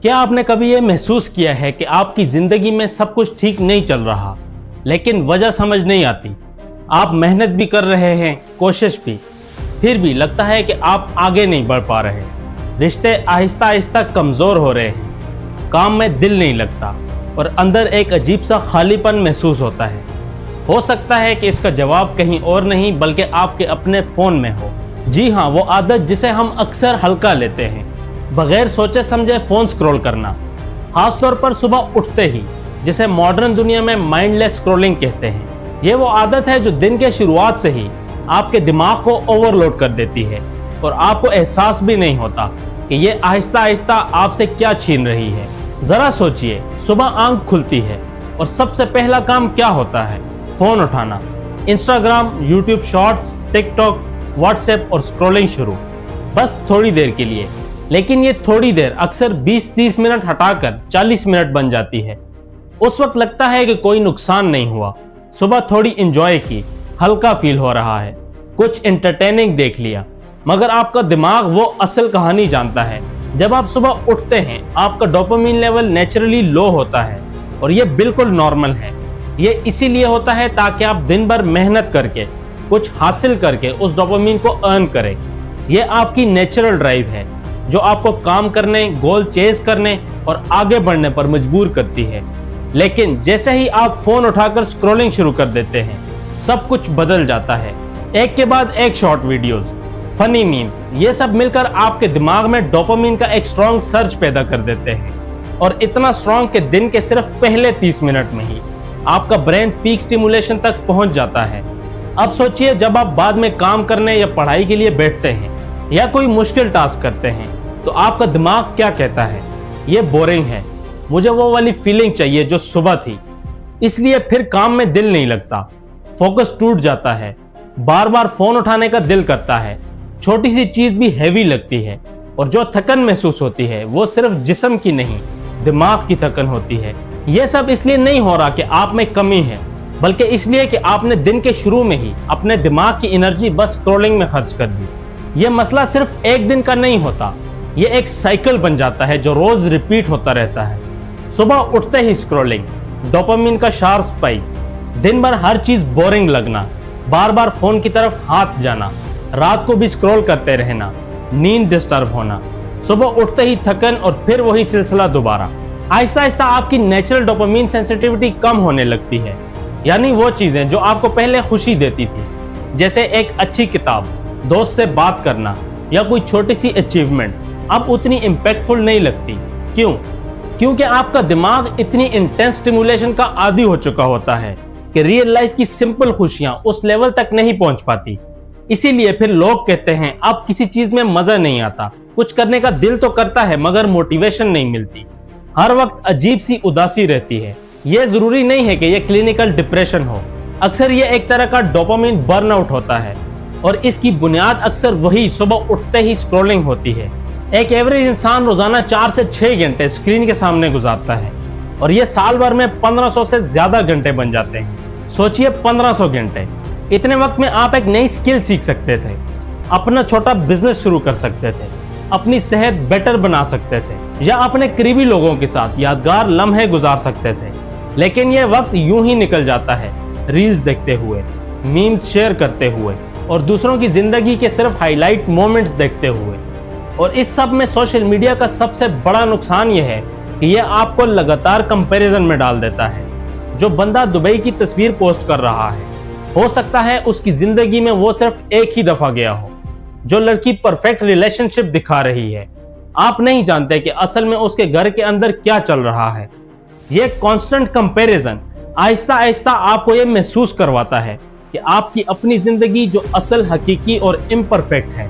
क्या आपने कभी ये महसूस किया है कि आपकी ज़िंदगी में सब कुछ ठीक नहीं चल रहा, लेकिन वजह समझ नहीं आती? आप मेहनत भी कर रहे हैं, कोशिश भी, फिर भी लगता है कि आप आगे नहीं बढ़ पा रहे। रिश्ते आहिस्ता आहिस्ता कमज़ोर हो रहे हैं, काम में दिल नहीं लगता और अंदर एक अजीब सा खालीपन महसूस होता है। हो सकता है कि इसका जवाब कहीं और नहीं बल्कि आपके अपने फ़ोन में हो। जी हाँ, वो आदत जिसे हम अक्सर हल्का लेते हैं, बगैर सोचे समझे फ़ोन स्क्रॉल करना, खासतौर पर सुबह उठते ही, जिसे मॉडर्न दुनिया में माइंडलेस स्क्रॉलिंग कहते हैं। ये वो आदत है जो दिन के शुरुआत से ही आपके दिमाग को ओवरलोड कर देती है और आपको एहसास भी नहीं होता कि ये आहिस्ता आहिस्ता आपसे क्या छीन रही है। ज़रा सोचिए, सुबह आंख खुलती है और सबसे पहला काम क्या होता है? फ़ोन उठाना, Instagram, YouTube shorts, TikTok, WhatsApp और स्क्रॉलिंग शुरू, बस थोड़ी देर के लिए। लेकिन ये थोड़ी देर अक्सर 20-30 मिनट हटाकर 40 मिनट बन जाती है। उस वक्त लगता है कि कोई नुकसान नहीं हुआ, सुबह थोड़ी एंजॉय की, हल्का फील हो रहा है, कुछ एंटरटेनिंग देख लिया। मगर आपका दिमाग वो असल कहानी जानता है। जब आप सुबह उठते हैं, आपका डोपामिन लेवल नेचुरली लो होता है और ये बिल्कुल नॉर्मल है। ये इसीलिए होता है ताकि आप दिन भर मेहनत करके, कुछ हासिल करके उस डोपामिन को अर्न करें। ये आपकी नेचुरल ड्राइव है जो आपको काम करने, गोल चेज करने और आगे बढ़ने पर मजबूर करती है। लेकिन जैसे ही आप फोन उठाकर स्क्रॉलिंग शुरू कर देते हैं, सब कुछ बदल जाता है। एक के बाद एक शॉर्ट वीडियोस, फनी मीम्स, ये सब मिलकर आपके दिमाग में डोपामिन का एक स्ट्रॉन्ग सर्च पैदा कर देते हैं। और इतना स्ट्रॉन्ग कि दिन के सिर्फ पहले 30 मिनट में ही आपका ब्रेन पीक स्टिमुलेशन तक पहुंच जाता है। अब सोचिए, जब आप बाद में काम करने या पढ़ाई के लिए बैठते हैं या कोई मुश्किल टास्क करते हैं, तो आपका दिमाग क्या कहता है? ये बोरिंग है, मुझे वो वाली फीलिंग चाहिए जो सुबह थी। इसलिए फिर काम में दिल नहीं लगता, फोकस टूट जाता है, बार बार फोन उठाने का दिल करता है, छोटी सी चीज भी हैवी लगती है और जो थकन महसूस होती है वो सिर्फ जिस्म की नहीं, दिमाग की थकन होती है। ये सब इसलिए नहीं हो रहा कि आप में कमी है, बल्कि इसलिए कि आपने दिन के शुरू में ही अपने दिमाग की एनर्जी बस स्क्रॉलिंग में खर्च कर दी। ये मसला सिर्फ एक दिन का नहीं होता, ये एक साइकिल बन जाता है जो रोज रिपीट होता रहता है। सुबह उठते ही स्क्रॉलिंग, डोपामिन का शार्प स्पाइक, दिन भर हर चीज बोरिंग लगना, बार बार फोन की तरफ हाथ जाना, रात को भी स्क्रॉल करते रहना, नींद डिस्टर्ब होना, सुबह उठते ही थकन और फिर वही सिलसिला दोबारा। आहिस्ता आहिस्ता आपकी नेचुरल डोपामिन सेंसिटिविटी कम होने लगती है। यानी वो चीजें जो आपको पहले खुशी देती थी, जैसे एक अच्छी किताब, दोस्त से बात करना या कोई छोटी सी अचीवमेंट, अब उतनी इम्पैक्टफुल नहीं लगती। क्यों? क्योंकि आपका दिमाग इतनी इंटेंस स्टिमुलेशन का आदी हो चुका होता है कि रियल लाइफ की सिंपल खुशियां उस लेवल तक नहीं पहुंच पाती। इसीलिए फिर लोग कहते हैं अब किसी चीज में मजा नहीं आता, कुछ करने का दिल तो करता है मगर मोटिवेशन नहीं मिलती, हर वक्त अजीब सी उदासी रहती है। ये जरूरी नहीं है कि ये क्लिनिकल डिप्रेशन हो, अक्सर ये एक तरह का डोपामिन बर्नआउट होता है और इसकी बुनियाद अक्सर वही सुबह उठते ही स्क्रॉलिंग होती है। एक एवरेज इंसान रोजाना 4 से 6 घंटे स्क्रीन के सामने गुजारता है और ये साल भर में 1500 से ज्यादा घंटे बन जाते हैं। सोचिए, 1500 घंटे। इतने वक्त में आप एक नई स्किल सीख सकते थे, अपना छोटा बिजनेस शुरू कर सकते थे, अपनी सेहत बेटर बना सकते थे या अपने करीबी लोगों के साथ यादगार लम्हे गुजार सकते थे। लेकिन ये वक्त यूं ही निकल जाता है, रील्स देखते हुए, मीम्स शेयर करते हुए और दूसरों की जिंदगी के सिर्फ हाईलाइट मोमेंट्स देखते हुए। और इस सब में सोशल मीडिया का सबसे बड़ा नुकसान यह है कि यह आपको लगातार कंपैरिजन में डाल देता है। जो बंदा दुबई की तस्वीर पोस्ट कर रहा है, हो सकता है उसकी जिंदगी में वो सिर्फ एक ही दफा गया हो। जो लड़की परफेक्ट रिलेशनशिप दिखा रही है, आप नहीं जानते कि असल में उसके घर के अंदर क्या चल रहा है। ये कांस्टेंट कंपैरिजन आहिस्ता आहिस्ता आपको ये महसूस करवाता है कि आपकी अपनी जिंदगी जो असल, हकीकी और इम्परफेक्ट है,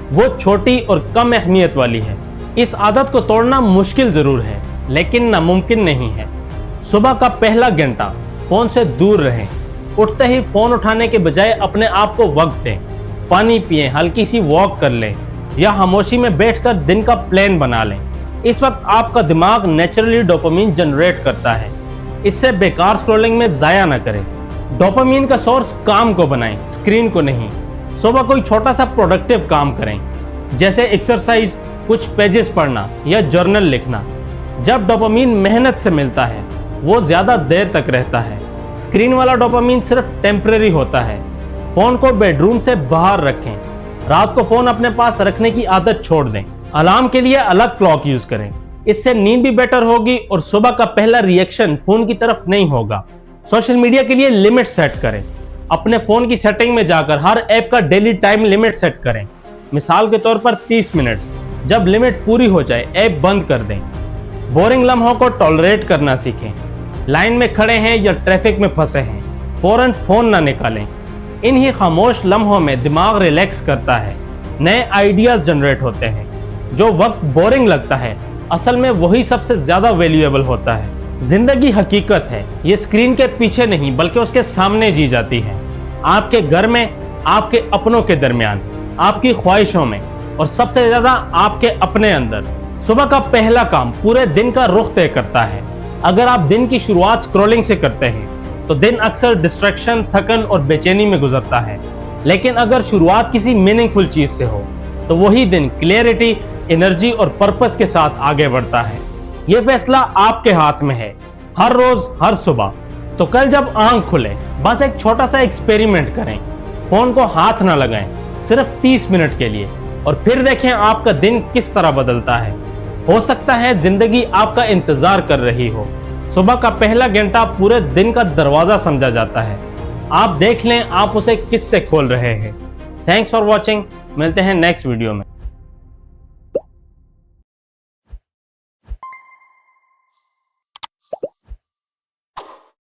वो छोटी और कम अहमियत वाली है। इस आदत को तोड़ना मुश्किल जरूर है, लेकिन नामुमकिन नहीं है। सुबह का पहला घंटा फोन से दूर रहें। उठते ही फोन उठाने के बजाय अपने आप को वक्त दें, पानी पिएं, हल्की सी वॉक कर लें या खामोशी में बैठकर दिन का प्लान बना लें। इस वक्त आपका दिमाग नेचुरली डोपामिन जनरेट करता है, इससे बेकार स्क्रॉलिंग में जाया ना करें। डोपामिन का सोर्स काम को बनाएं, स्क्रीन को नहीं। सुबह कोई छोटा सा प्रोडक्टिव काम करें, जैसे एक्सरसाइज, कुछ पेजेस पढ़ना या जर्नल लिखना। जब डोपामीन मेहनत से मिलता है वो ज्यादा देर तक रहता है। स्क्रीन वाला डोपामीन सिर्फ टेम्परेरी होता है। फोन को बेडरूम से बाहर रखें। रात को फोन अपने पास रखने की आदत छोड़ दें। अलार्म के लिए अलग क्लॉक यूज करें। इससे नींद भी बेटर होगी और सुबह का पहला रिएक्शन फोन की तरफ नहीं होगा। सोशल मीडिया के लिए लिमिट सेट करें। अपने फोन की सेटिंग में जाकर हर ऐप का डेली टाइम लिमिट सेट करें। मिसाल के तौर पर 30 मिनट। जब लिमिट पूरी हो जाए ऐप बंद कर दें। बोरिंग लम्हों को टॉलरेट करना सीखें। लाइन में खड़े हैं या ट्रैफिक में फंसे हैं, फौरन फोन ना निकालें। इन्हीं खामोश लम्हों में दिमाग रिलैक्स करता है, नए आइडियाज जनरेट होते हैं। जो वक्त बोरिंग लगता है असल में वही सबसे ज्यादा वैल्यूएबल होता है। जिंदगी हकीकत है, ये स्क्रीन के पीछे नहीं बल्कि उसके सामने जी जाती है। आपके घर में, आपके अपनों के दरमियान, आपकी ख्वाहिशों में और सबसे ज्यादा आपके अपने अंदर। सुबह का पहला काम पूरे दिन का रुख तय करता है। अगर आप दिन की शुरुआत स्क्रॉलिंग से करते हैं तो दिन अक्सर डिस्ट्रैक्शन, थकन और बेचैनी में गुजरता है। लेकिन अगर शुरुआत किसी मीनिंगफुल चीज से हो तो वही दिन क्लियरिटी, एनर्जी और पर्पस के साथ आगे बढ़ता है। ये फैसला आपके हाथ में है, हर रोज, हर सुबह। तो कल जब आंख खुले बस एक छोटा सा एक्सपेरिमेंट करें। फोन को हाथ ना लगाएं, सिर्फ 30 मिनट के लिए, और फिर देखें आपका दिन किस तरह बदलता है। हो सकता है जिंदगी आपका इंतजार कर रही हो। सुबह का पहला घंटा पूरे दिन का दरवाजा समझा जाता है। आप देख लें आप उसे किससे खोल रहे हैं। Thanks for watching. मिलते हैं नेक्स्ट वीडियो में।